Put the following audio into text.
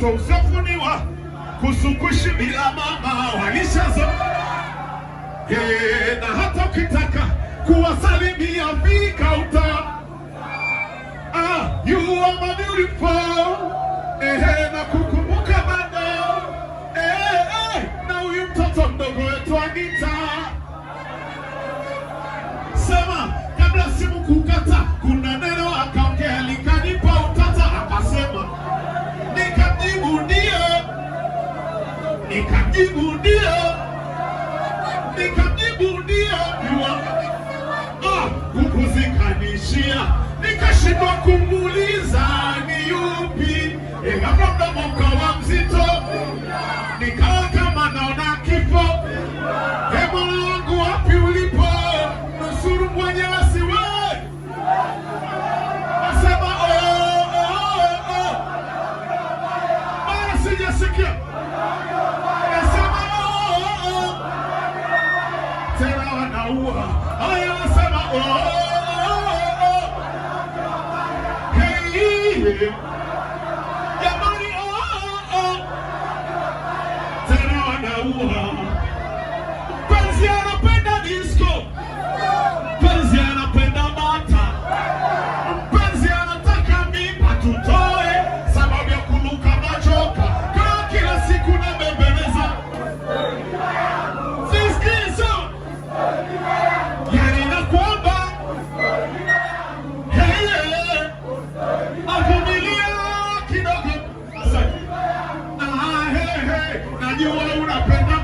watoto usofuniwa kusukushi bila mama walishazo. Na hata ukitaka kuwasalimia fika uta. You are my beautiful. Na kukumbuka bado. Na huyu mtoto mdogo wetu Anita. Sema kabla simu kukata kuna neno akaongea likanipa utata, akasema nikamjibu ndio, nikamjibu ndio, nikamjibu ndio. Kukuzikanishia nikashindwa kumuuliza ni yupi. Labda mdomo ukawa mzito, nikawa kama naona kifo. Mola wangu wapi ulipo, nusuru Mwenyezi wewe. Nasema mara sijasikia. Nasema tena wanaua. Haya nasema hey jamani, tena wanaua. Mpenzi anapenda disco, mpenzi anapenda bata, mpenzi anataka mimba tutoe sababu ya kuluka machoka. Kwa kila siku na bembeleza sisikizo, yani na kwamba avumilia kidogo. Najua unapenda